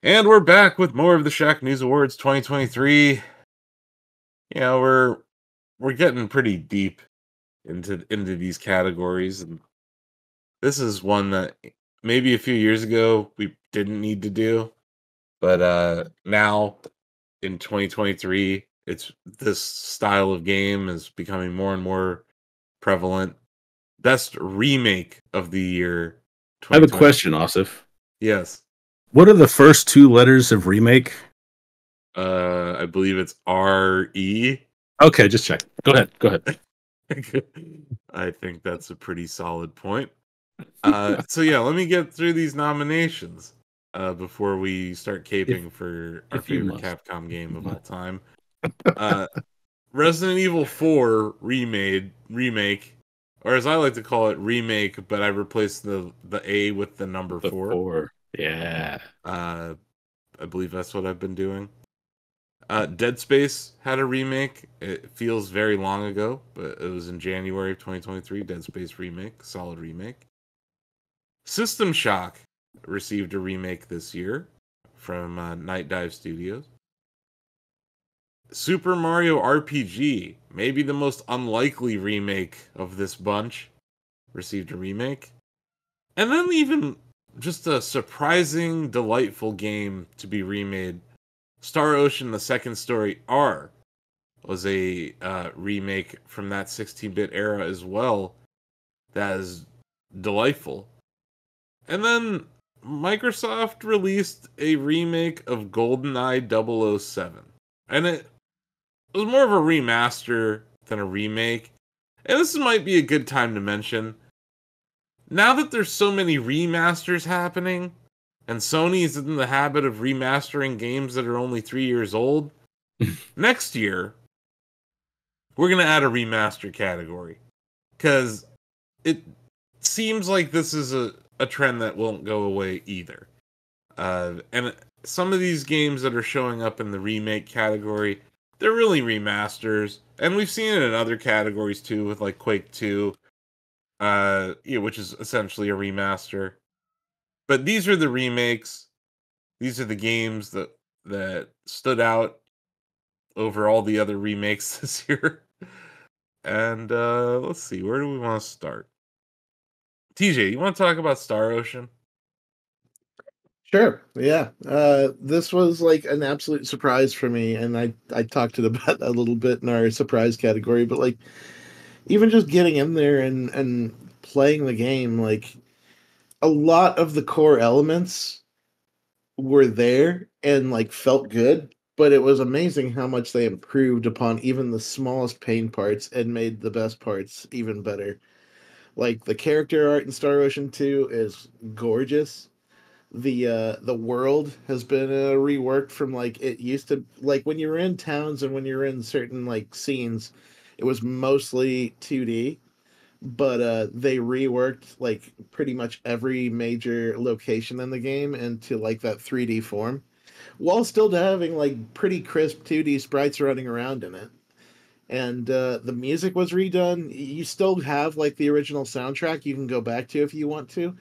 And we're back with more of the Shacknews Awards 2023. Yeah, we're getting pretty deep into these categories, and this is one that maybe a few years ago we didn't need to do, but now in 2023, it's this style of game is becoming more and more prevalent. Best remake of the year I have a 2020. question, Asif. Yes. What are the first two letters of remake? I believe it's RE. Okay, just check. Go ahead. Go ahead. I think that's a pretty solid point. So yeah, let me get through these nominations before we start If caping for our if you favorite must. Capcom game of all time. Uh, Resident Evil 4 remake, or as I like to call it, remake, but I replaced the A with the number The 4. four. Yeah. I believe that's what I've been doing. Dead Space had a remake. It feels very long ago, but it was in January of 2023. Dead Space remake, solid remake. System Shock received a remake this year from Night Dive Studios. Super Mario RPG, maybe the most unlikely remake of this bunch, received a remake. And then even just a surprising, delightful game to be remade. Star Ocean: The Second Story R was a remake from that 16-bit era as well. That is delightful. And then Microsoft released a remake of GoldenEye 007. And it was more of a remaster than a remake. And this might be a good time to mention. Now that there's so many remasters happening, and Sony is in the habit of remastering games that are only 3 years old, next year, we're going to add a remaster category. Because it seems like this is a trend that won't go away either. And some of these games that are showing up in the remake category, they're really remasters. And we've seen it in other categories too, with like Quake 2, which is essentially a remaster. But these are the remakes. These are the games that stood out over all the other remakes this year. And let's see, where do we want to start? TJ, you want to talk about Star Ocean? Sure. Yeah. This was like an absolute surprise for me, and I talked about that a little bit in our surprise category. But like, even just getting in there and playing the game, like a lot of the core elements were there and like felt good. But it was amazing how much they improved upon even the smallest pain parts and made the best parts even better. Like the character art in Star Ocean 2 is gorgeous. The world has been reworked from like it used to, like when you were in towns and when you're in certain like scenes, it was mostly 2D, but they reworked like pretty much every major location in the game into like that 3D form, while still having like pretty crisp 2D sprites running around in it. And the music was redone. You still have like the original soundtrack you can go back to if you want to,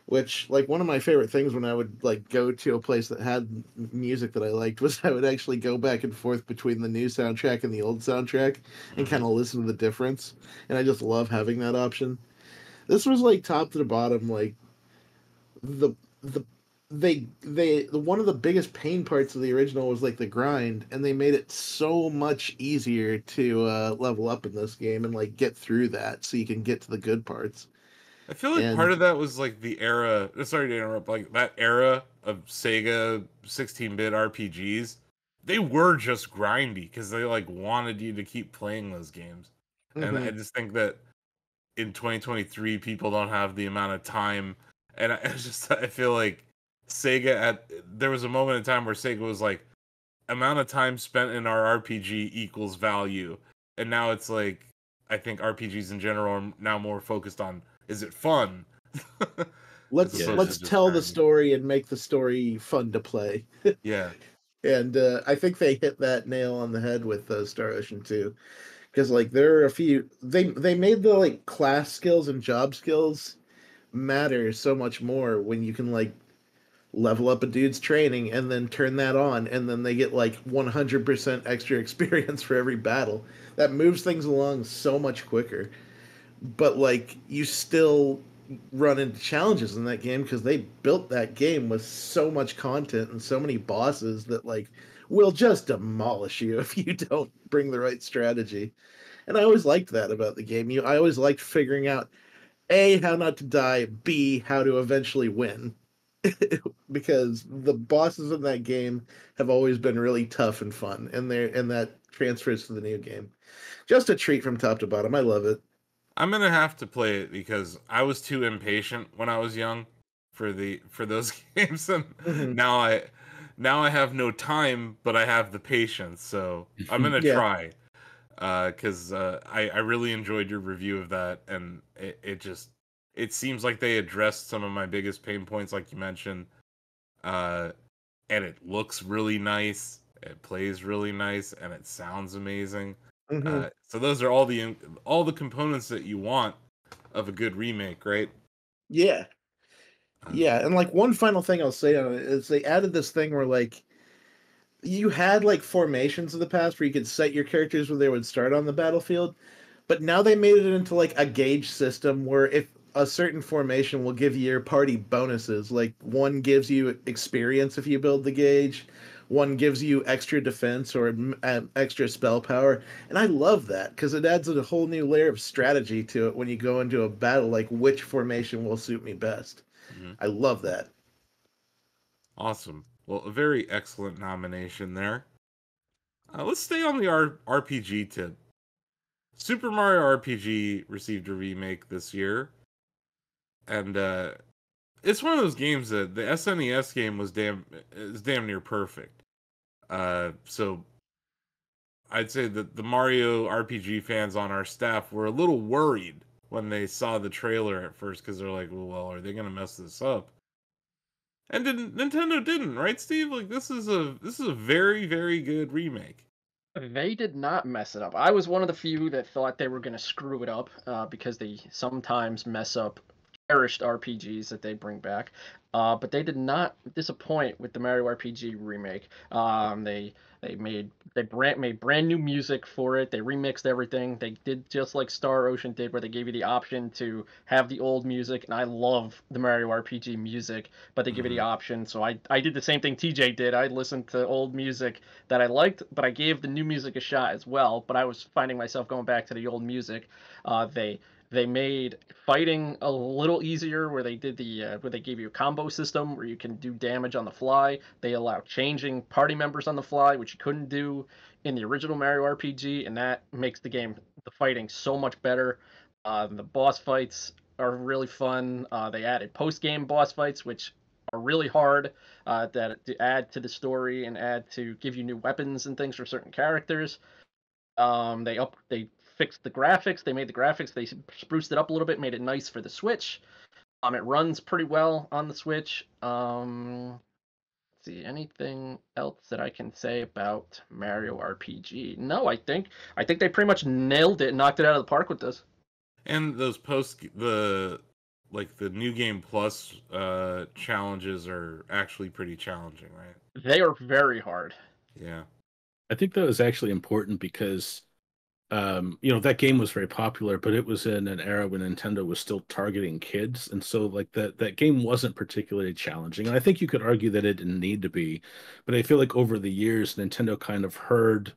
which like one of my favorite things when I would like go to a place that had music that I liked was I would actually go back and forth between the new soundtrack and the old soundtrack and kind of listen to the difference. And I just love having that option. This was like top to the bottom, like the the the one of the biggest pain parts of the original was like the grind, and they made it so much easier to level up in this game and like get through that so you can get to the good parts. I feel like part And of that was like the era. Sorry to interrupt. Like that era of Sega 16-bit RPGs, they were just grindy because they like wanted you to keep playing those games. And I mhm. just think that in 2023, people don't have the amount of time. And I feel like there was a moment in time where Sega was like, amount of time spent in our RPG equals value, and now it's like I think RPGs in general are now more focused on is it fun, as let's opposed to let's Yes. just tell the grinding. story and make the story fun to play. Yeah, And I think they hit that nail on the head with Star Ocean 2, because like there are a few they made the like class skills and job skills matter so much more when you can level up a dude's training, and then turn that on, and then they get like 100% extra experience for every battle. That moves things along so much quicker. But like you still run into challenges in that game because they built that game with so much content and so many bosses that like will just demolish you if you don't bring the right strategy. And I always liked that about the game. I always liked figuring out A, how not to die, B, how to eventually win. Because the bosses in that game have always been really tough and fun, and that transfers to the new game. Just a treat from top to bottom. I love it. I'm gonna have to play it because I was too impatient when I was young for those games, and Hmm. now I have no time, but I have the patience. So I'm gonna Yeah. try because I really enjoyed your review of that, and it seems like they addressed some of my biggest pain points, like you mentioned, uh, and it looks really nice, it plays really nice, and it sounds amazing. Hmm. So those are all the components that you want of a good remake, right? Yeah. Uh, Yeah. And like one final thing I'll say on it is they added this thing where like you had like formations of the past where you could set your characters where they would start on the battlefield, but now they made it into like a gauge system where if a certain formation will give your party bonuses, like one gives you experience if you build the gauge, one gives you extra defense or extra spell power. And I love that because it adds a whole new layer of strategy to it when you go into a battle, like which formation will suit me best. mhm. I love that. Awesome. Well, a very excellent nomination there. Let's stay on the RPG tip. Super Mario RPG received a remake this year, and it's one of those games that the SNES game is damn near perfect. So I'd say that the Mario RPG fans on our staff were a little worried when they saw the trailer at first because they're like, well, are they gonna mess this up? And didn't Nintendo didn't, right, Steve? Like this is a very, very good remake. They did not mess it up. I was one of the few that thought they were going to screw it up because they sometimes mess up cherished RPGs that they bring back. But they did not disappoint with the Mario RPG remake. They made brand new music for it. They remixed everything. They did just like Star Ocean did, where they gave you the option to have the old music. And I love the Mario RPG music, but they give you the Mhm. option. So I did the same thing TJ did. I listened to old music that I liked, but I gave the new music a shot as well. But I was finding myself going back to the old music. They made fighting a little easier, where they did where they gave you a combo system where you can do damage on the fly. They allow changing party members on the fly, which you couldn't do in the original Mario RPG, and that makes the fighting so much better. The boss fights are really fun. They added post game boss fights, which are really hard that to add to the story and add to give you new weapons and things for certain characters. They fixed the graphics. They made the graphics. They spruced it up a little bit, made it nice for the Switch. It runs pretty well on the Switch. Let's see, anything else that I can say about Mario RPG? No, I think they pretty much nailed it, knocked it out of the park with this. And those the new game plus challenges are actually pretty challenging, right? They are very hard. Yeah. I think that was actually important because that game was very popular, but it was in an era when Nintendo was still targeting kids, and so like that game wasn't particularly challenging. And I think you could argue that it didn't need to be, but I feel like over the years, Nintendo kind of heard,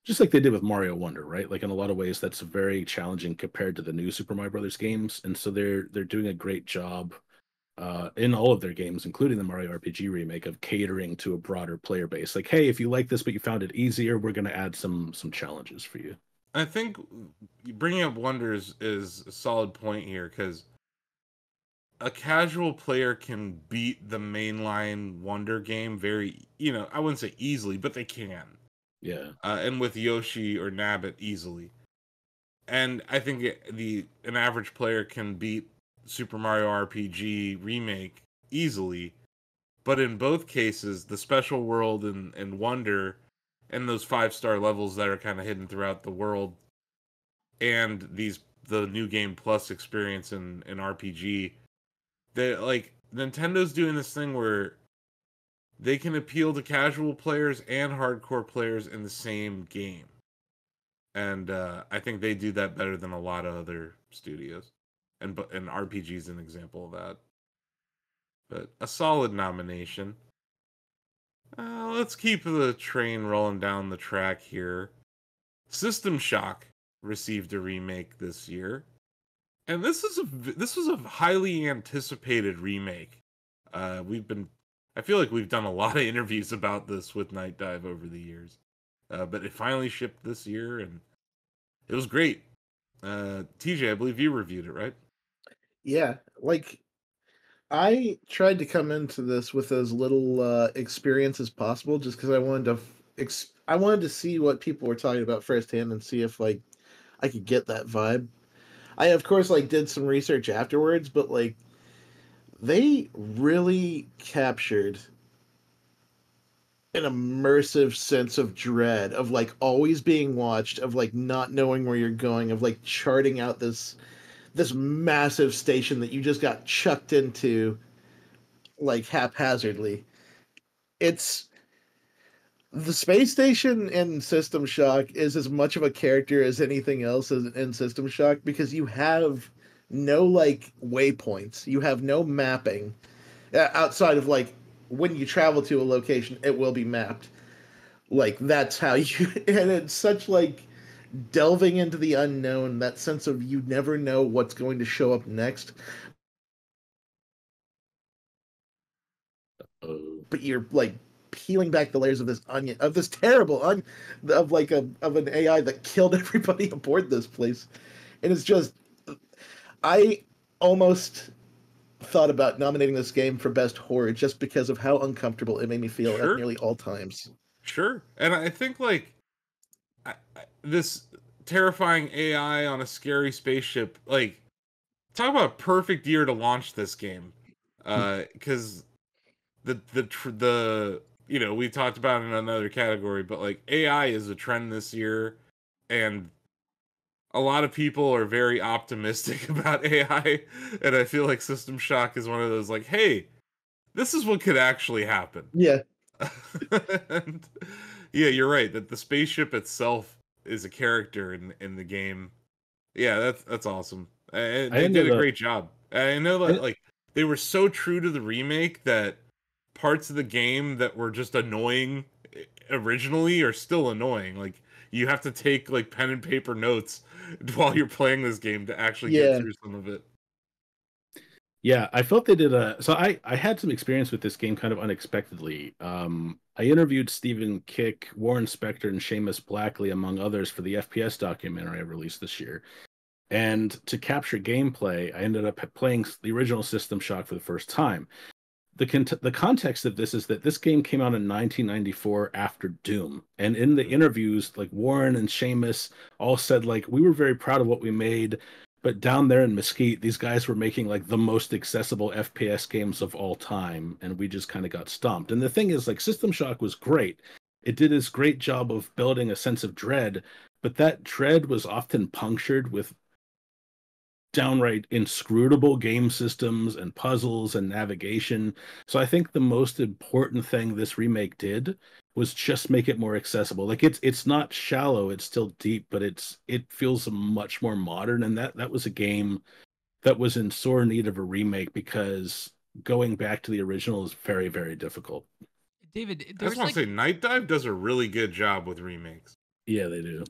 just like they did with Mario Wonder, right? Like in a lot of ways, that's very challenging compared to the new Super Mario Brothers games, and so they're doing a great job in all of their games, including the Mario RPG remake, of catering to a broader player base. Like, hey, if you like this but you found it easier, we're going to add some challenges for you. I think bringing up Wonders is a solid point here because a casual player can beat the mainline Wonder game very, I wouldn't say easily, but they can. Yeah. And with Yoshi or Nabbit easily. And I think an average player can beat Super Mario RPG Remake easily, but in both cases, the special world and Wonder and those 5-star levels that are kind of hidden throughout the world and the new game plus experience in RPG, they like Nintendo's doing this thing where they can appeal to casual players and hardcore players in the same game. And I think they do that better than a lot of other studios. And RPG is an example of that. But a solid nomination. Let's keep the train rolling down the track here. System Shock received a remake this year, and this was a highly anticipated remake. I feel like we've done a lot of interviews about this with Night Dive over the years, but it finally shipped this year, and it was great. TJ, I believe you reviewed it, right? Yeah, like I tried to come into this with as little experience as possible, just because I wanted to I wanted to see what people were talking about firsthand and see if like I could get that vibe. I of course like did some research afterwards, but like they really captured an immersive sense of dread, of like always being watched, of like not knowing where you're going, of like charting out this massive station that you just got chucked into like haphazardly. It's the space station in System Shock is as much of a character as anything else in System Shock, because you have no like waypoints, you have no mapping outside of like when you travel to a location, it will be mapped. Like that's how you, and it's such like delving into the unknown, that sense of you never know what's going to show up next, but you're like peeling back the layers of this onion, of this terrible onion, of like of an AI that killed everybody aboard this place. And it's just, I almost thought about nominating this game for best horror just because of how uncomfortable it made me feel at Sure, nearly all times. sure. And I think like this terrifying AI on a scary spaceship, like talk about a perfect year to launch this game, because the you know, we talked about it in another category, but like AI is a trend this year, and a lot of people are very optimistic about AI, and I feel like System Shock is one of those like, hey, this is what could actually happen. Yeah. And, yeah, you're right that the spaceship itself is a character in the game. Yeah, that's awesome. And they did a great job. I know that like they were so true to the remake that parts of the game that were just annoying originally are still annoying. Like you have to take like pen and paper notes while you're playing this game to actually get through some of it. Yeah, I felt they did so I had some experience with this game kind of unexpectedly. I interviewed Stephen Kick, Warren Spector, and Seamus Blackley, among others, for the FPS documentary I released this year. And to capture gameplay, I ended up playing the original System Shock for the first time. The context of this is that this game came out in 1994 after Doom, and in the interviews, like Warren and Seamus all said like we were very proud of what we made, but down there in Mesquite, these guys were making like the most accessible FPS games of all time, and we just kind of got stomped. And the thing is, like System Shock was great. It did this great job of building a sense of dread, but that dread was often punctured with downright inscrutable game systems and puzzles and navigation. So I think the most important thing this remake did was just make it more accessible. Like it's not shallow, it's still deep, but it feels much more modern. And that was a game that was in sore need of a remake, because going back to the original is very, very difficult. David, I there's just want to say Night Dive does a really good job with remakes. Yeah, they do.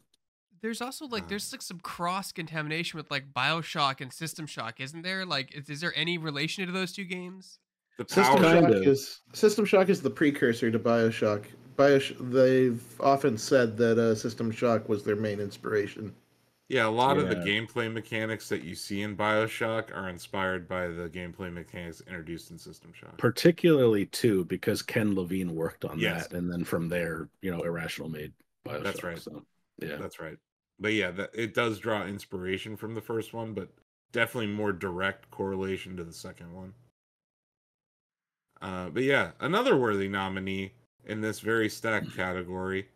there's also like there's like some cross contamination with like BioShock and System Shock, isn't there? Like, is there any relation to those two games? The System power. Shock System Shock is the precursor to BioShock. They've often said that System Shock was their main inspiration. Yeah, a lot of the gameplay mechanics that you see in BioShock are inspired by the gameplay mechanics introduced in System Shock. Particularly too, because Ken Levine worked on that, and then from there, Irrational made BioShock. That's right. So, yeah, that's right. But yeah, it does draw inspiration from the first one, but definitely more direct correlation to the second one. But yeah, another worthy nominee in this very stacked category.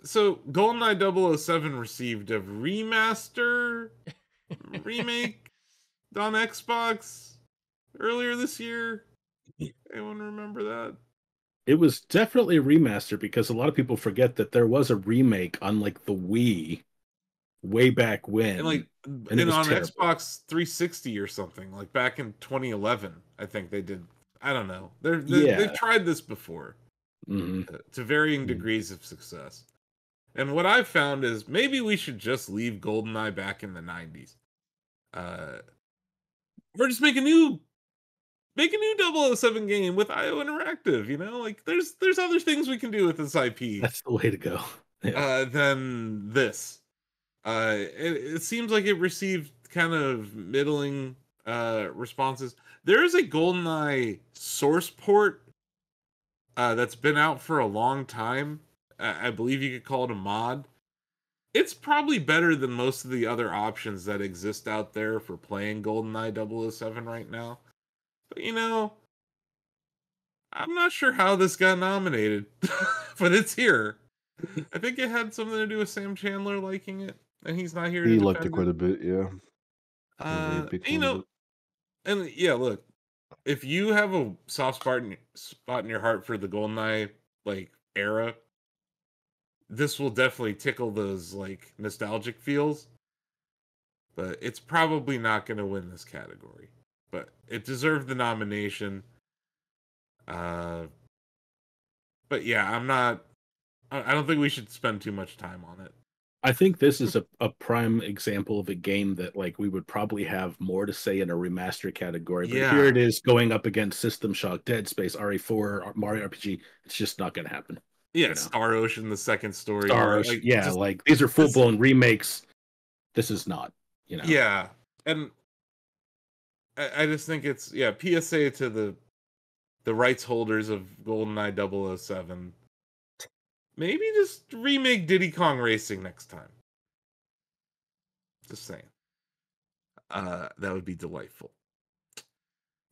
So GoldenEye 007 received a remaster remake on Xbox. earlier this year? Anyone remember that? It was definitely a remaster because a lot of people forget that there was a remake on like the Wii way back when, And like and it was on terrible. Xbox 360 or something, like back in 2011, I think they did. I don't know. Yeah. They've tried this before Hmm. to varying degrees of success. And what I've found is maybe we should just leave GoldenEye back in the 90s. Or just make a new 007 game with IO Interactive, you know? Like there's other things we can do with this IP That's the way to go. Yeah. than this. It seems like it received kind of middling responses. There is a GoldenEye source port that's been out for a long time. I believe you could call it a mod. It's probably better than most of the other options that exist out there for playing GoldenEye 007 right now. But you know, I'm not sure how this got nominated, but it's here. I think it had something to do with Sam Chandler liking it, and he's not here to He liked it defend quite it. a bit, yeah. I'm a very big You fan of know, it. and yeah, look, if you have a soft spot in your heart for the GoldenEye like era, this will definitely tickle those like nostalgic feels. But it's probably not going to win this category. But it deserved the nomination. But yeah, I'm not. I don't think we should spend too much time on it. I think this is a prime example of a game that like we would probably have more to say in a remaster category, but here Yeah. it is going up against System Shock, Dead Space, RE4, Mario RPG. It's just not going to happen. Yeah, you know? Star Ocean, the second story. Star Where, Ocean, like, yeah, just, like these are full blown remakes. This is not, Yeah, and I just think it's PSA to the rights holders of GoldenEye 007. Maybe just remake Diddy Kong Racing next time. Just saying. That would be delightful.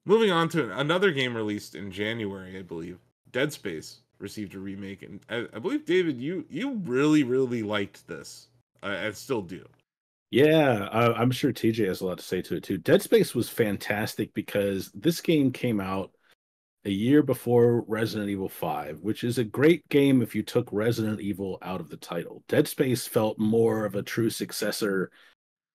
Moving on to another game released in January, I believe. Dead Space received a remake, and I believe David, you really liked this. I still do. Yeah, I'm sure TJ has a lot to say to it too. Dead Space was fantastic because this game came out a year before Resident Evil 5, which is a great game if you took Resident Evil out of the title. Dead Space felt more of a true successor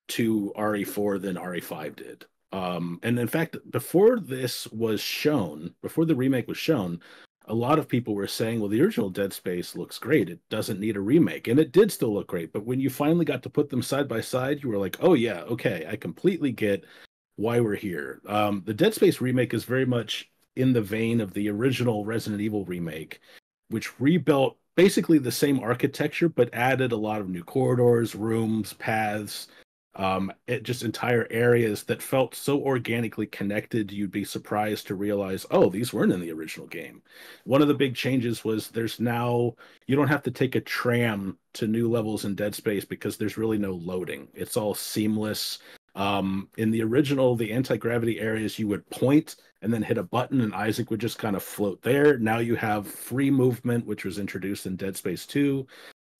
to RE4 than RE5 did. And in fact, before the remake was shown, a lot of people were saying, well, the original Dead Space looks great. It doesn't need a remake. And it did still look great. But when you finally got to put them side by side, you were like, oh, yeah, okay, I completely get why we're here. The Dead Space remake is very much in the vein of the original Resident Evil remake, which rebuilt basically the same architecture, but added a lot of new corridors, rooms, paths, just entire areas that felt so organically connected you'd be surprised to realize, oh, these weren't in the original game. One of the big changes was there's now you don't have to take a tram to new levels in Dead Space because there's really no loading. It's all seamless. In the original, the anti-gravity areas, you would point and then hit a button and Isaac would just kind of float there. Now you have free movement, which was introduced in Dead Space 2.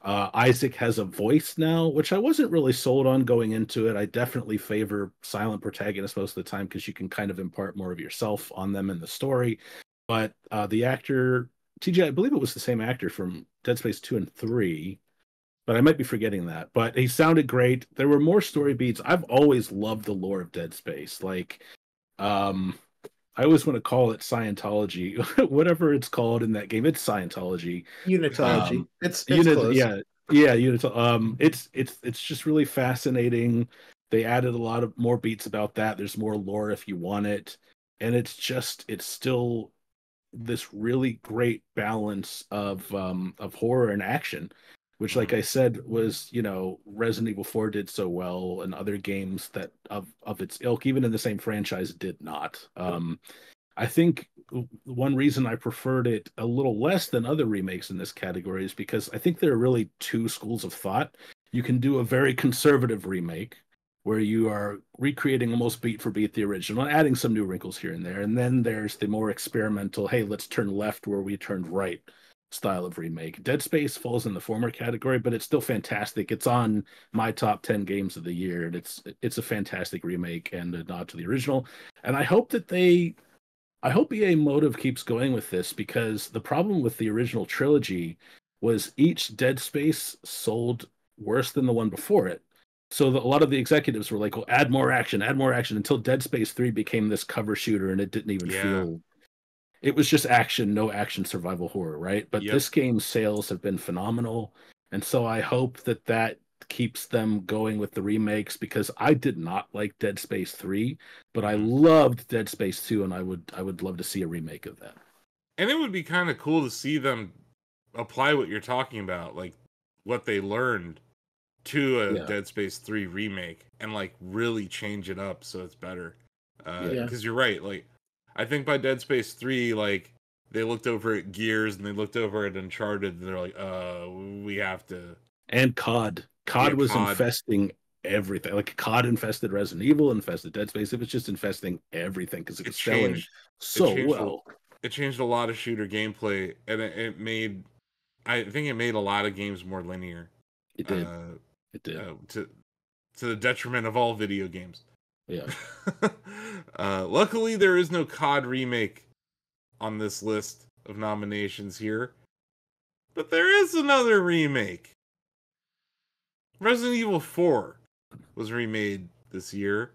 Isaac has a voice now, which I wasn't really sold on going into it. I definitely favor silent protagonists most of the time because you can kind of impart more of yourself on them in the story. But the actor, TJ, I believe it was the same actor from Dead Space 2 and 3, but I might be forgetting that. But he sounded great. There were more story beats. I've always loved the lore of Dead Space. Like, I always want to call it Scientology, whatever it's called in that game. It's Scientology. Unitology. It's close. Yeah, it's just really fascinating. They added a lot of more beats about that. There's more lore if you want it, and it's still this really great balance of horror and action, which, like I said, was Resident Evil 4 did so well, and other games that of its ilk, even in the same franchise, did not. I think one reason I preferred it a little less than other remakes in this category is because I think there are really two schools of thought. You can do a very conservative remake where you are recreating almost beat for beat the original, adding some new wrinkles here and there. And then there's the more experimental, hey, let's turn left where we turned right style of remake. Dead Space falls in the former category, but it's still fantastic. It's on my top 10 games of the year, and it's a fantastic remake and a nod to the original. And I hope EA Motive keeps going with this, because the problem with the original trilogy was each Dead Space sold worse than the one before it. So a lot of the executives were like, "Well, add more action," until Dead Space 3 became this cover shooter, and it didn't even feel. It was just action, no action survival horror, right? But Yep. this game's sales have been phenomenal, and so I hope that keeps them going with the remakes, because I did not like Dead Space 3, but I loved Dead Space 2, and I would love to see a remake of that. And it would be kind of cool to see them apply what you're talking about, like what they learned to a Dead Space 3 remake, and like really change it up so it's better. Because you're right, like I think by Dead Space 3, like they looked over at Gears and they looked over at Uncharted, and they're like, we have to. And COD. COD was infesting everything. Like COD infested Resident Evil, infested Dead Space. It was just infesting everything because it was selling so well. It changed a lot of shooter gameplay, and it made, I think it made a lot of games more linear. It did. It did. To the detriment of all video games. Yeah. Luckily, there is no COD remake on this list of nominations here, but there is another remake. Resident Evil 4 was remade this year,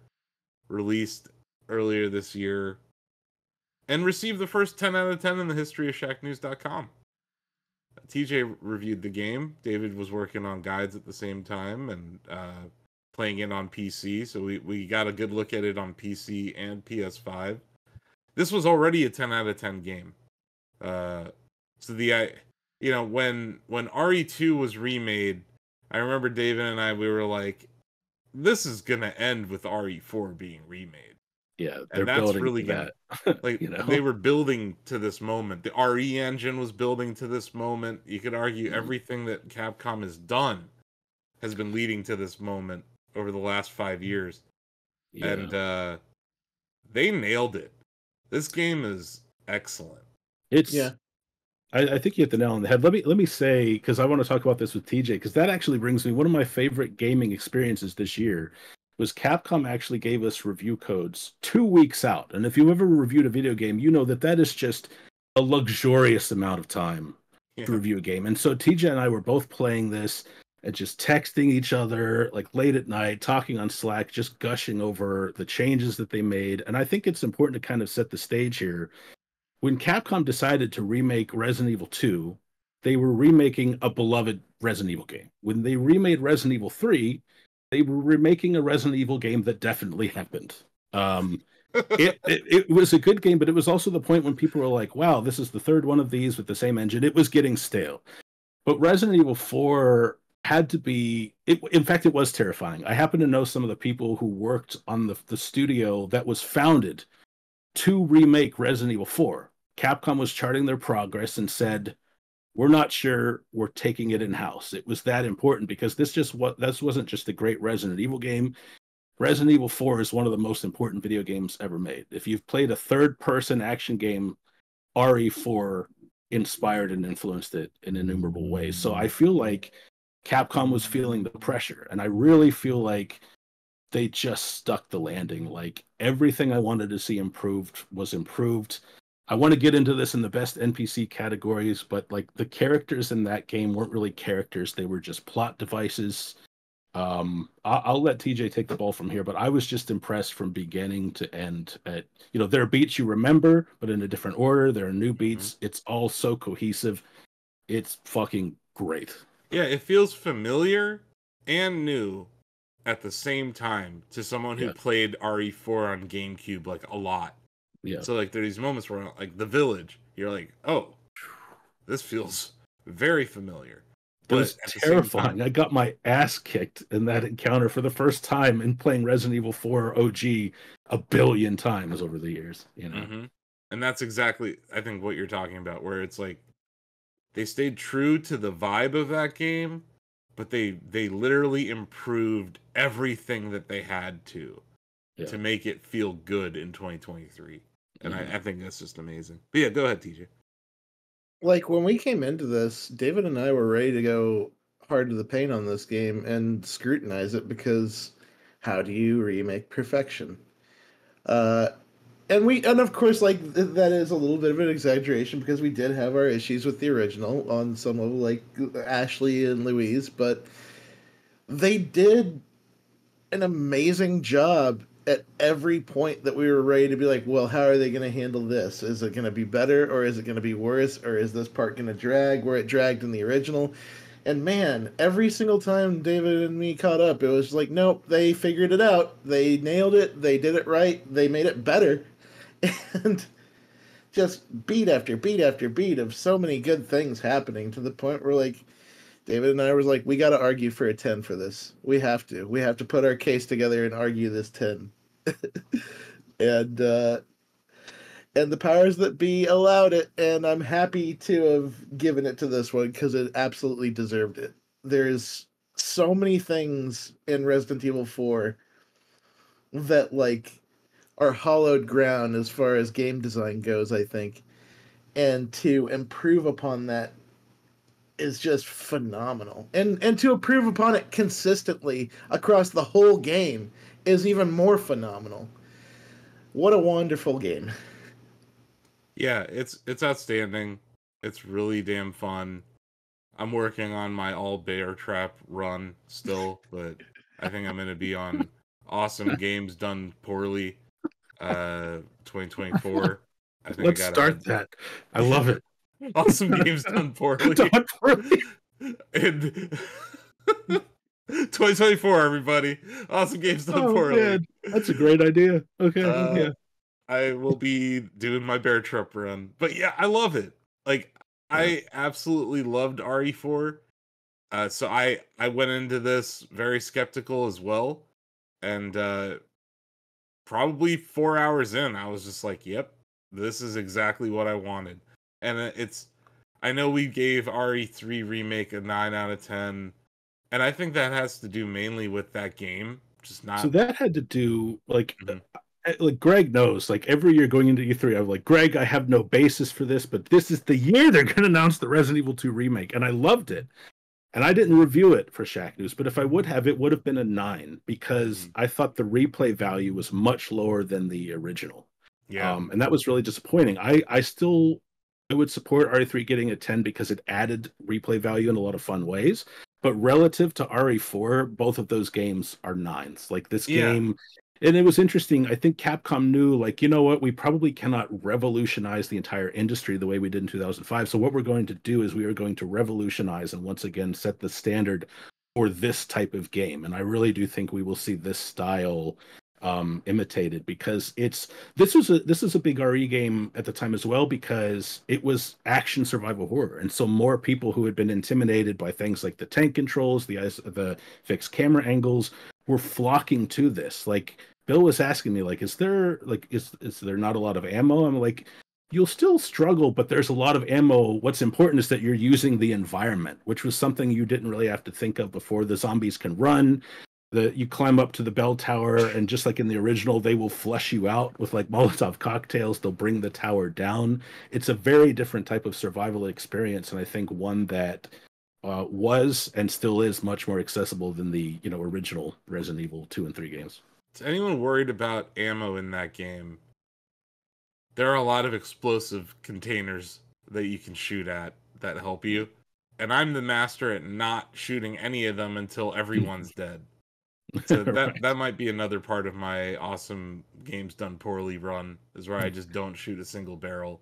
released earlier this year, and received the first 10 out of 10 in the history of Shacknews.com. TJ reviewed the game. David was working on guides at the same time and playing it on PC, so we got a good look at it on PC and PS5. This was already a 10 out of 10 game. So when RE2 was remade, I remember David and we were like, this is gonna end with RE4 being remade. Yeah, they're building really gonna, like, they were building to this moment. The RE engine was building to this moment. You could argue everything that Capcom has done has been leading to this moment over the last 5 years. Yeah. And they nailed it. This game is excellent. I think you hit the nail on the head. Let me say, because I want to talk about this with TJ, because that actually brings me one of my favorite gaming experiences this year was Capcom actually gave us review codes 2 weeks out. And if you ever reviewed a video game, you know that is just a luxurious amount of time to review a game. And so TJ and I were both playing this and just texting each other like late at night, talking on Slack, just gushing over the changes that they made. And I think it's important to kind of set the stage here. When Capcom decided to remake Resident Evil 2, they were remaking a beloved Resident Evil game. When they remade Resident Evil 3, they were remaking a Resident Evil game that definitely happened. It was a good game, but it was also the point when people were like, wow, this is the third one of these with the same engine. It was getting stale. But Resident Evil 4 had to be, in fact, it was terrifying. I happen to know some of the people who worked on the studio that was founded to remake Resident Evil 4. Capcom was charting their progress and said, we're not sure, we're taking it in-house. It was that important because this wasn't just a great Resident Evil game. Resident Evil 4 is one of the most important video games ever made. If you've played a third-person action game, RE4 inspired and influenced it in innumerable ways. So I feel like Capcom was feeling the pressure, and I really feel like they just stuck the landing. Like everything I wanted to see improved was improved. I want to get into this in the best NPC categories, but like the characters in that game weren't really characters. They were just plot devices. I'll let TJ take the ball from here, but I was just impressed from beginning to end. There are beats you remember, but in a different order. There are new beats. It's all so cohesive. It's fucking great. Yeah, it feels familiar and new at the same time to someone who played RE4 on GameCube like a lot. Yeah. So like there are these moments where like the village, you're like, oh, this feels very familiar. It was terrifying. I got my ass kicked in that encounter for the first time in playing Resident Evil 4 OG a billion times over the years, And that's exactly, I think, what you're talking about, where it's like they stayed true to the vibe of that game, but they literally improved everything that they had to make it feel good in 2023. And I think that's just amazing. But yeah, go ahead, TJ. Like when we came into this, David and I were ready to go hard to the paint on this game and scrutinize it because how do you remake perfection? Uh, and of course, like that is a little bit of an exaggeration because we did have our issues with the original on some level, like Ashley and Louise, but they did an amazing job at every point that we were ready to be like, well, how are they going to handle this? Is it going to be better or is it going to be worse or is this part going to drag where it dragged in the original? And man, every single time David and me caught up, it was like, nope, they figured it out. They nailed it. They did it right. They made it better. And just beat after beat after beat of so many good things happening to the point where like David and I was like, we got to argue for a 10 for this. We have to. We have to put our case together and argue this 10. and and the powers that be allowed it, and I'm happy to have given it to this one because it absolutely deserved it. There's so many things in Resident Evil 4 that like are hollowed ground as far as game design goes, I think. And to improve upon that is just phenomenal. And to improve upon it consistently across the whole game is even more phenomenal. What a wonderful game. Yeah, it's outstanding. It's really damn fun. I'm working on my all bear trap run still, but I think I'm gonna be on awesome games done poorly 2024. I think Let's I gotta start add that. I love it. awesome games done poorly. Done poorly. And 2024, everybody. Awesome games done Oh poorly. man, that's a great idea. Okay, yeah. I will be doing my bear trap run. But yeah, I love it. Like I absolutely loved RE4. So I went into this very skeptical as well. And probably 4 hours in, I was just like, yep, this is exactly what I wanted. And it's I know we gave RE3 Remake a 9 out of 10. And I think that has to do mainly with that game. Just So not that had to do Mhm. like Greg knows, like every year going into E3, I'm like, Greg, I have no basis for this, but this is the year they're going to announce the Resident Evil 2 remake, and I loved it. And I didn't review it for Shacknews, but if I would have, it would have been a 9 because I thought the replay value was much lower than the original. Yeah. And that was really disappointing. I would support RE3 getting a 10 because it added replay value in a lot of fun ways. But relative to RE4, both of those games are 9s. Like this Yeah. game, and it was interesting. I think Capcom knew, like, you know what, we probably cannot revolutionize the entire industry the way we did in 2005. So what we're going to do is we are going to revolutionize and once again set the standard for this type of game. And I really do think we will see this style imitated because this is a big RE game at the time as well because it was action survival horror, and so more people who had been intimidated by things like the tank controls, the fixed camera angles, were flocking to this. Like Bill was asking me, like, is there not a lot of ammo? I'm like, you'll still struggle, but there's a lot of ammo. What's important is that you're using the environment, which was something you didn't really have to think of before. The zombies can run, you climb up to the bell tower, and just like in the original, they will flush you out with like Molotov cocktails. They'll bring the tower down. It's a very different type of survival experience, and I think one that was and still is much more accessible than the original Resident Evil 2 and 3 games. Is anyone worried about ammo in that game? There are a lot of explosive containers that you can shoot at that help you. And I'm the master at not shooting any of them until everyone's dead. So Right. that might be another part of my awesome games done poorly run, is where I just don't shoot a single barrel,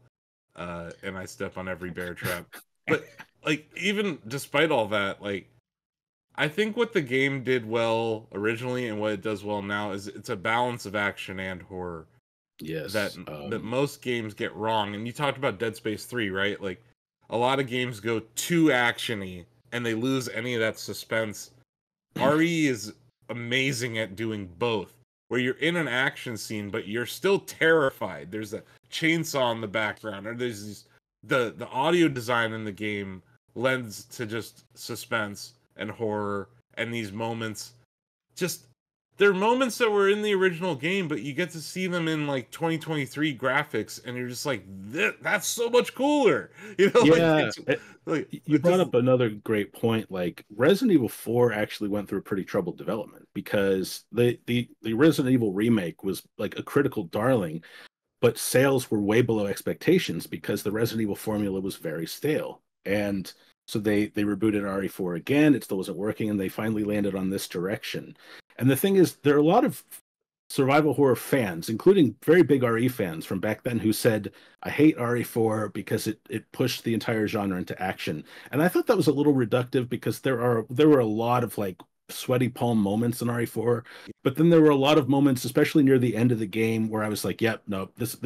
and I step on every bear trap. But like even despite all that, like I think what the game did well originally and what it does well now is it's a balance of action and horror that Yes. that most games get wrong. And you talked about Dead Space 3, right? Like a lot of games go too actiony and they lose any of that suspense. RE is amazing at doing both, where you're in an action scene but you're still terrified. There's a chainsaw in the background, or there's these, the audio design in the game lends to just suspense and horror, and these moments just there are moments that were in the original game, but you get to see them in like 2023 graphics, and you're just like, that's so much cooler. You know, Yeah, you it brought just up another great point. Like Resident Evil 4 actually went through a pretty troubled development because the Resident Evil remake was like a critical darling, but sales were way below expectations because the Resident Evil formula was very stale. And so they rebooted RE4 again. It still wasn't working, and they finally landed on this direction. And the thing is, there are a lot of survival horror fans, including very big RE fans from back then, who said, I hate RE4 because it pushed the entire genre into action. And I thought that was a little reductive because there were a lot of like sweaty palm moments in RE4, but then there were a lot of moments, especially near the end of the game, where I was like, yep, no, this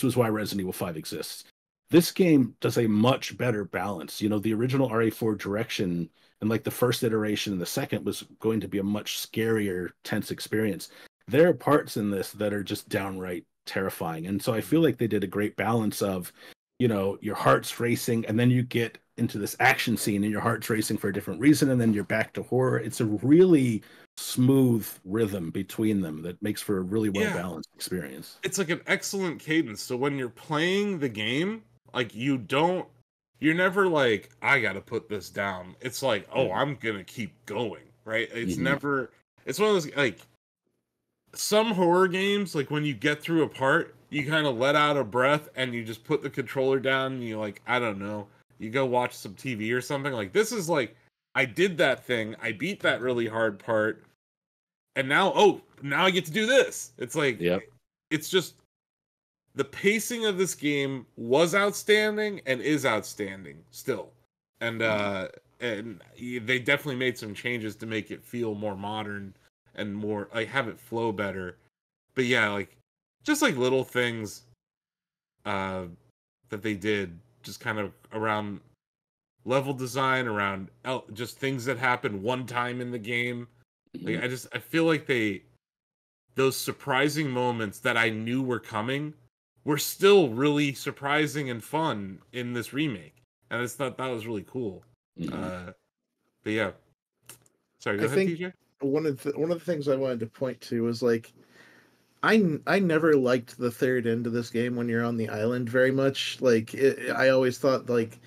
was why Resident Evil 5 exists. This game does a much better balance. You know, the original RE4 direction and like the first iteration and the second was going to be a much scarier, tense experience. There are parts in this that are just downright terrifying. And so I feel like they did a great balance of, you know, your heart's racing and then you get into this action scene and your heart's racing for a different reason and then you're back to horror. It's a really smooth rhythm between them that makes for a really well yeah, balanced experience. it's like an excellent cadence. So when you're playing the game, like you're never like, I gotta put this down. It's like, oh, I'm gonna keep going, right? It's Mhm. never. It's one of those like some horror games, like when you get through a part, you kind of let out a breath and you just put the controller down and you like, I don't know, you go watch some TV or something. Like this is like, I did that thing, I beat that really hard part, and now, oh, now I get to do this. It's like, Yep. it's just the pacing of this game was outstanding and is outstanding still, and they definitely made some changes to make it feel more modern and more like have it flow better. But yeah, like just like little things uh that they did just kind of around level design, around just things that happen one time in the game. Like I feel like those surprising moments that I knew were coming were still really surprising and fun in this remake. And I just thought that was really cool. But yeah. Sorry, go I ahead, think TJ. one of the things I wanted to point to was like I never liked the third end of this game when you're on the island very much. Like I always thought like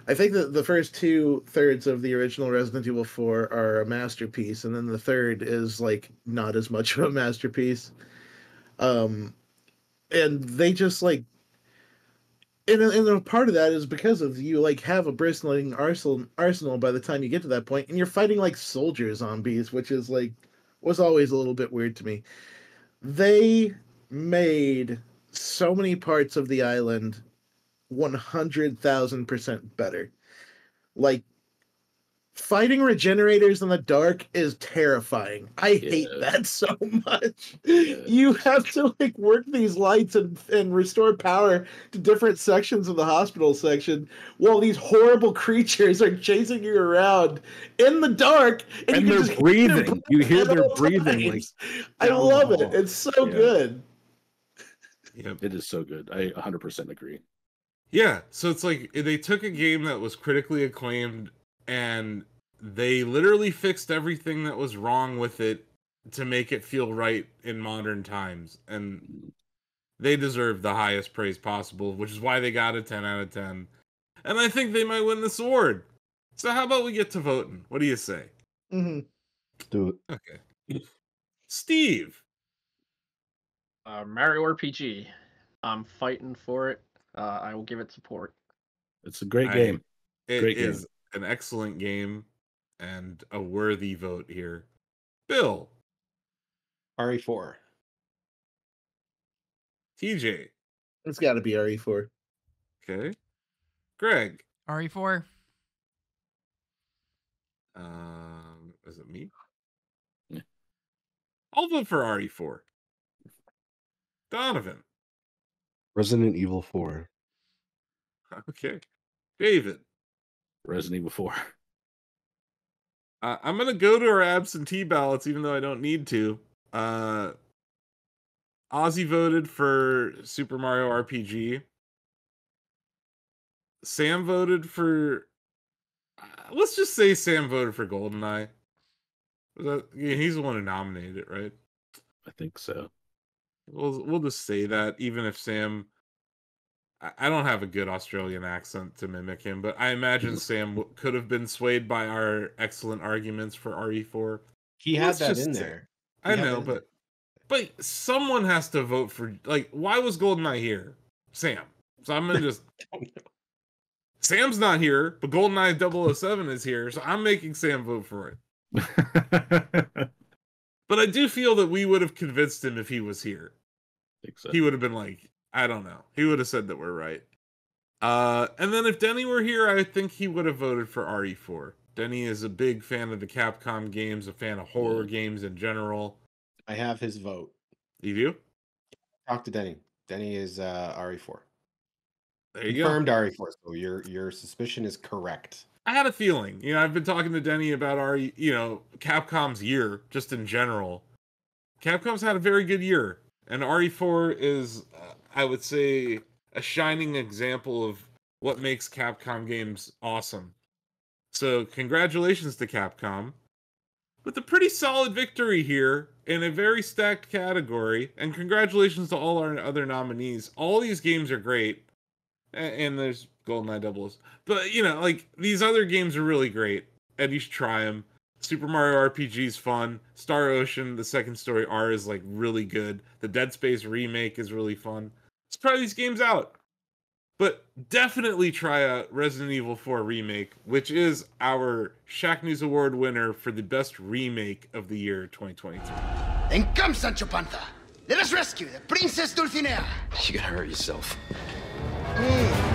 I think that the first two thirds of the original Resident Evil 4 are a masterpiece, and then the third is like not as much of a masterpiece. Um, and they just like and a part of that is because of you like have a bristling arsenal by the time you get to that point, and you're fighting like soldier zombies, which is like was always a little bit weird to me. They made so many parts of the island 100,000% better. Like fighting regenerators in the dark is terrifying. I hate that so much. You have to like work these lights and restore power to different sections of the hospital section while these horrible creatures are chasing you around in the dark And you can they're just breathing. You hear at their all breathing like times. I down the love it. hall. It's so Yeah. good. Yep. It is so good. I 100% agree. Yeah, so it's like they took a game that was critically acclaimed and they literally fixed everything that was wrong with it to make it feel right in modern times. And they deserve the highest praise possible, which is why they got a 10 out of 10. And I think they might win this award. So how about we get to voting? What do you say? Mm-hmm. Do it. Okay. Steve. Mario RPG. I'm fighting for it. I will give it support. It's a great game. It Great is game. an excellent game and a worthy vote here. Bill. RE4. TJ. It's got to be RE4. Okay. Greg. RE4. Is it me? Yeah. I'll vote for RE4. Donovan. Resident Evil 4. Okay. David. Resident Evil 4. I'm gonna go to our absentee ballots, even though I don't need to. Ozzy voted for Super Mario RPG. Sam voted for. Let's just say Sam voted for GoldenEye. Yeah, he's the one who nominated it, right? I think so. We'll just say that, even if Sam. I don't have a good Australian accent to mimic him, but I imagine Sam could have been swayed by our excellent arguments for RE4. He had Let's that just in say- there. I know, but someone has to vote for, like, why was GoldenEye here? Sam. So I'm gonna just. Sam's not here, but GoldenEye 007 is here, so I'm making Sam vote for it. But I do feel that we would have convinced him if he was here. think so. He would have been like, I don't know. He would have said that we're right. And then if Denny were here, I think he would have voted for RE4. Denny is a big fan of the Capcom games, a fan of horror games in general. I have his vote. You do? Talk to Denny. Denny is RE4. There you Confirmed go. RE4. So your suspicion is correct. I had a feeling. I've been talking to Denny about Capcom's year, just in general. Capcom's had a very good year. And RE4 is, I would say, a shining example of what makes Capcom games awesome. So, congratulations to Capcom. With a pretty solid victory here in a very stacked category. And congratulations to all our other nominees. All these games are great. And there's GoldenEye doubles. But, these other games are really great. And you should try them. Super Mario RPG is fun. Star Ocean, the second story R is like really good. The Dead Space remake is really fun. Let's try these games out. But definitely try out Resident Evil 4 Remake, which is our Shacknews Award winner for the best remake of the year 2023. Then come, Sancho Panza. Let us rescue the Princess Dulcinea. You're gonna hurt yourself. Mm.